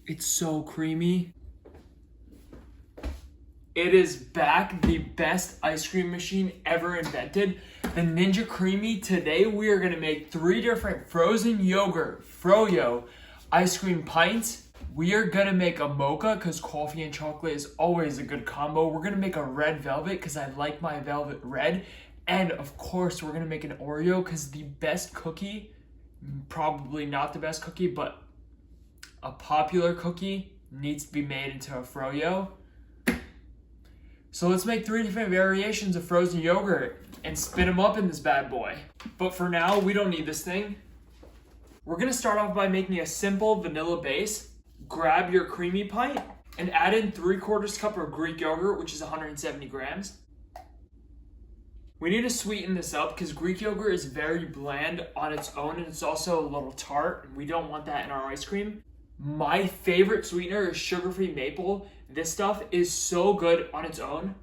It's so creamy. It is back, the best ice cream machine ever invented. The Ninja Creami. Today we are gonna make 3 different frozen yogurt froyo ice cream pints. We are gonna make a mocha because coffee and chocolate is always a good combo. We're gonna make a red velvet because I like my velvet red. And of course we're gonna make an Oreo because the best cookie, probably not the best cookie, but a popular cookie needs to be made into a froyo. So let's make 3 different variations of frozen yogurt and spin them up in this bad boy. But for now, we don't need this thing. We're gonna start off by making a simple vanilla base. Grab your creamy pint and add in 3/4 cup of Greek yogurt, which is 170 grams. We need to sweeten this up because Greek yogurt is very bland on its own and it's also a little tart, and we don't want that in our ice cream. My favorite sweetener is sugar-free maple. This stuff is so good on its own.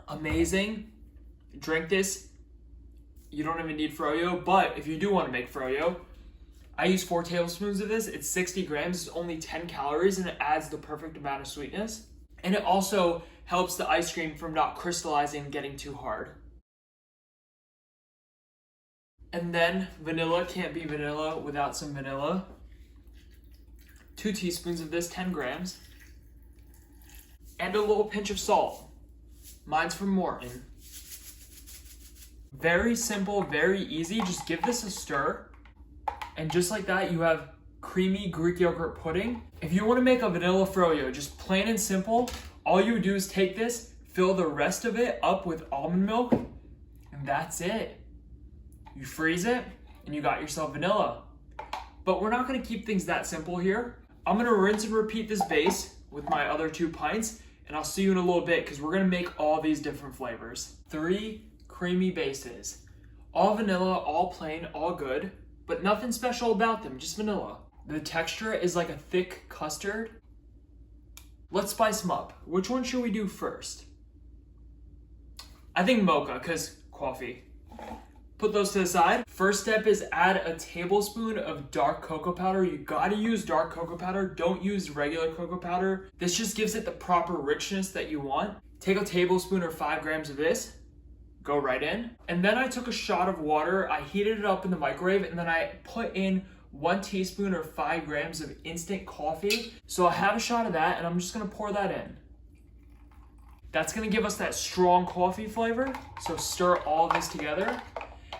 Amazing. Drink this. You don't even need froyo, but if you do want to make froyo, I use 4 tablespoons of this. It's 60 grams, it's only 10 calories, and it adds the perfect amount of sweetness. And it also helps the ice cream from not crystallizing and getting too hard. And then vanilla can't be vanilla without some vanilla. 2 teaspoons of this, 10 grams. And a little pinch of salt. Mine's from Morton. Very simple, very easy. Just give this a stir. And just like that, you have creamy Greek yogurt pudding. If you want to make a vanilla froyo, just plain and simple, all you would do is take this, fill the rest of it up with almond milk, and that's it. You freeze it, and you got yourself vanilla. But we're not gonna keep things that simple here. I'm gonna rinse and repeat this base with my other 2 pints, and I'll see you in a little bit because we're gonna make all these different flavors. 3 creamy bases. All vanilla, all plain, all good, but nothing special about them, just vanilla. The texture is like a thick custard. Let's spice them up. Which one should we do first? I think mocha, because coffee. Put those to the side. First step is add a tablespoon of dark cocoa powder. You gotta use dark cocoa powder. Don't use regular cocoa powder. This just gives it the proper richness that you want. Take a tablespoon or 5 grams of this. Go right in. And then I took a shot of water. I heated it up in the microwave, and then I put in 1 teaspoon or 5 grams of instant coffee. So I have a shot of that, and I'm just gonna pour that in. That's gonna give us that strong coffee flavor. So stir all this together.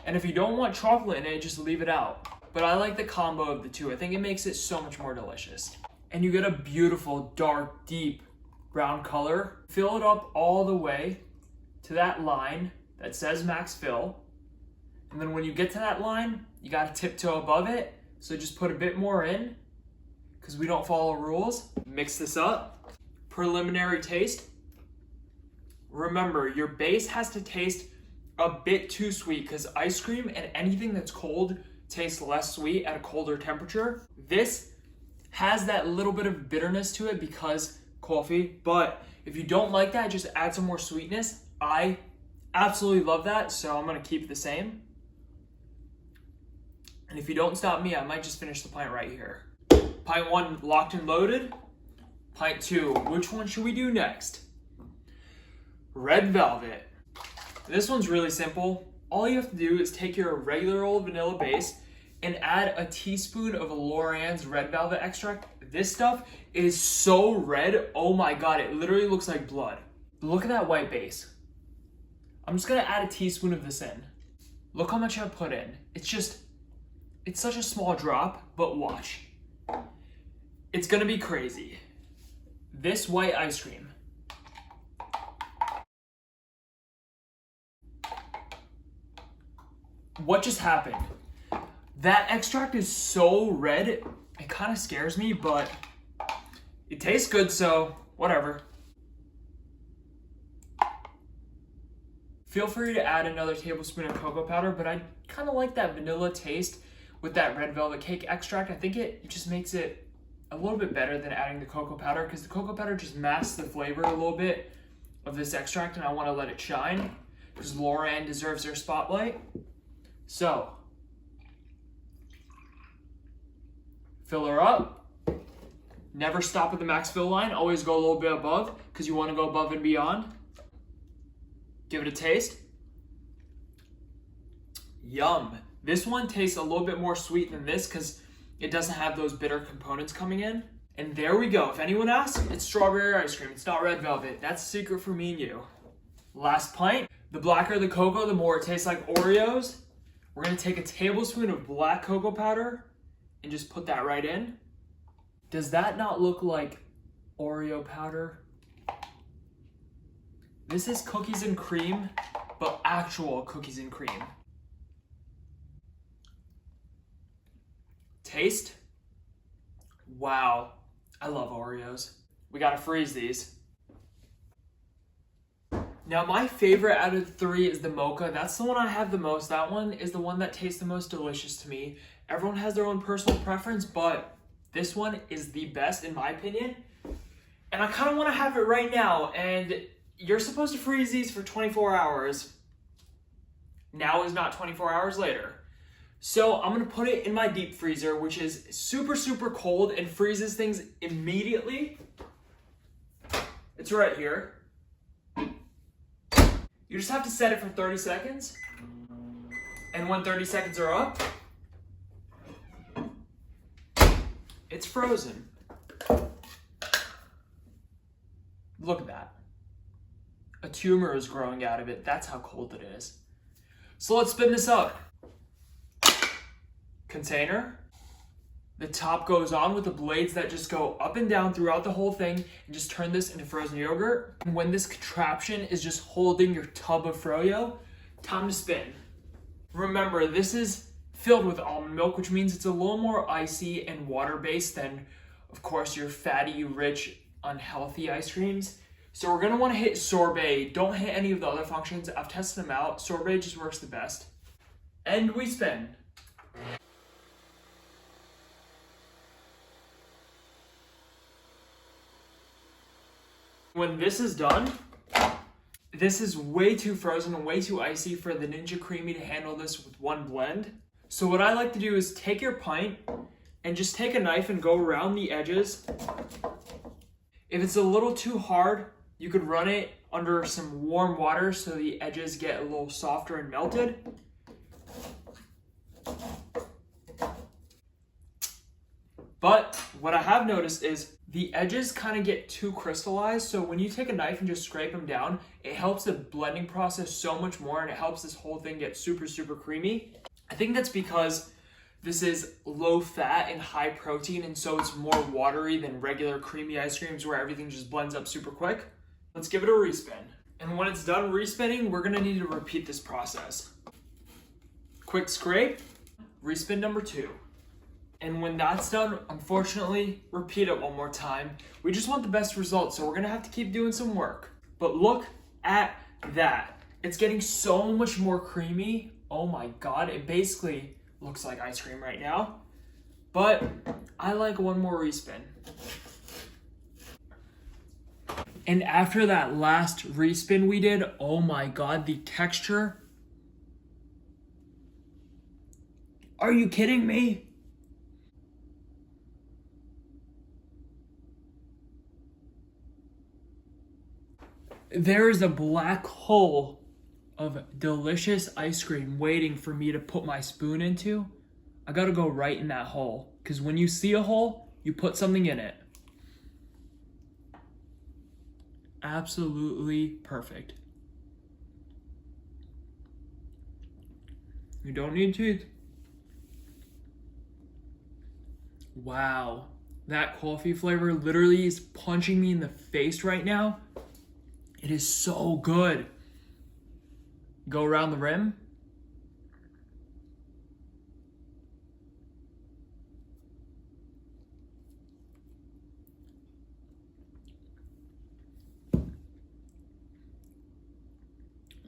And if you don't want chocolate in it, just leave it out. But I like the combo of the 2. I think it makes it so much more delicious. And you get a beautiful, dark, deep brown color. Fill it up all the way to that line that says max fill. And then when you get to that line, you gotta tiptoe above it. So just put a bit more in because we don't follow rules. Mix this up. Preliminary taste. Remember, your base has to taste a bit too sweet because ice cream and anything that's cold tastes less sweet at a colder temperature. This has that little bit of bitterness to it because coffee, but if you don't like that, just add some more sweetness. I absolutely love that, so I'm gonna keep it the same. And if you don't stop me, I might just finish the pint right here. Pint 1 locked and loaded. Pint 2, which one should we do next? Red velvet. This one's really simple. All you have to do is take your regular old vanilla base and add a teaspoon of Loran's red velvet extract. This stuff is so red, oh my god, it literally looks like blood. Look at that white base. I'm just gonna add a teaspoon of this in. Look how much I put in. It's such a small drop, but watch. It's gonna be crazy. This white ice cream. What just happened? That extract is so red, it kind of scares me, but it tastes good, so whatever. Feel free to add another tablespoon of cocoa powder, but I kind of like that vanilla taste with that red velvet cake extract. I think it just makes it a little bit better than adding the cocoa powder because the cocoa powder just masks the flavor a little bit of this extract, and I want to let it shine because Loran deserves their spotlight. So Fill her up. Never stop at the max fill line. Always go a little bit above because you want to go above and beyond. Give it a taste. Yum. This one tastes a little bit more sweet than this because it doesn't have those bitter components coming in. And there we go. If anyone asks, it's strawberry ice cream. It's not red velvet. That's a secret for me and you. Last pint. The blacker the cocoa, the more it tastes like Oreos. We're going to take a tablespoon of black cocoa powder and just put that right in. Does that not look like Oreo powder? This is cookies and cream, but actual cookies and cream. Taste? Wow, I love Oreos. We gotta freeze these. Now my favorite out of the three is the mocha. That's the one I have the most. That one is the one that tastes the most delicious to me. Everyone has their own personal preference, but this one is the best in my opinion. And I kind of want to have it right now, and you're supposed to freeze these for 24 hours. Now is not 24 hours later. So I'm going to put it in my deep freezer, which is super, super cold and freezes things immediately. It's right here. You just have to set it for 30 seconds. And when 30 seconds are up, it's frozen. Look at that. A tumor is growing out of it. That's how cold it is. So let's spin this up. Container. The top goes on with the blades that just go up and down throughout the whole thing and just turn this into frozen yogurt. And when this contraption is just holding your tub of Froyo, time to spin. Remember, this is filled with almond milk, which means it's a little more icy and water-based than, of course, your fatty, rich, unhealthy ice creams. So we're gonna wanna hit sorbet. Don't hit any of the other functions. I've tested them out. Sorbet just works the best. And we spin. When this is done, this is way too frozen and way too icy for the Ninja Creami to handle this with one blend. So what I like to do is take your pint and just take a knife and go around the edges. If it's a little too hard, you could run it under some warm water so the edges get a little softer and melted. But what I have noticed is the edges kind of get too crystallized, so when you take a knife and just scrape them down, it helps the blending process so much more, and it helps this whole thing get super, super creamy. I think that's because this is low fat and high protein, and so it's more watery than regular creamy ice creams where everything just blends up super quick. Let's give it a respin. And when it's done respinning, we're gonna need to repeat this process. Quick scrape, respin number 2. And when that's done, unfortunately, repeat it one more time. We just want the best results, so we're gonna have to keep doing some work. But look at that. It's getting so much more creamy. Oh my God, it basically looks like ice cream right now. But I like one more respin. And after that last respin we did, oh my God, the texture. Are you kidding me? There is a black hole of delicious ice cream waiting for me to put my spoon into. I gotta go right in that hole, because when you see a hole, you put something in it. Absolutely perfect. You don't need teeth. Wow, that coffee flavor literally is punching me in the face right now. It is so good. Go around the rim.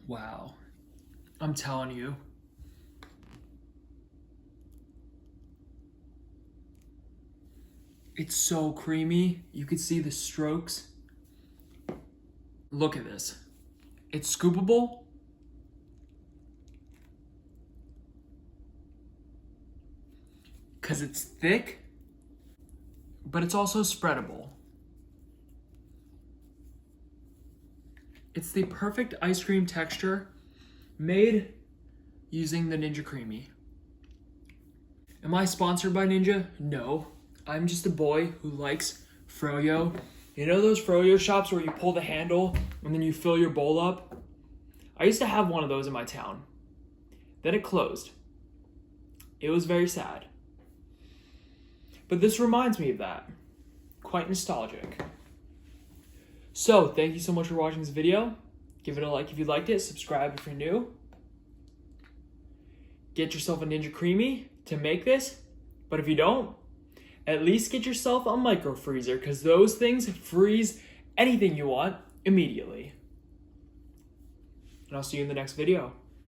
Wow, I'm telling you. It's so creamy. You can see the strokes. Look at this. It's scoopable. Because it's thick but it's also spreadable. It's the perfect ice cream texture made using the Ninja Creami. Am I sponsored by Ninja? No. I'm just a boy who likes Froyo. You know those Froyo shops where you pull the handle and then you fill your bowl up? I used to have one of those in my town. Then it closed. It was very sad. But this reminds me of that. Quite nostalgic. So, thank you so much for watching this video. Give it a like if you liked it. Subscribe if you're new. Get yourself a Ninja Creami to make this. But if you don't, at least get yourself a micro freezer, because those things freeze anything you want immediately. And I'll see you in the next video.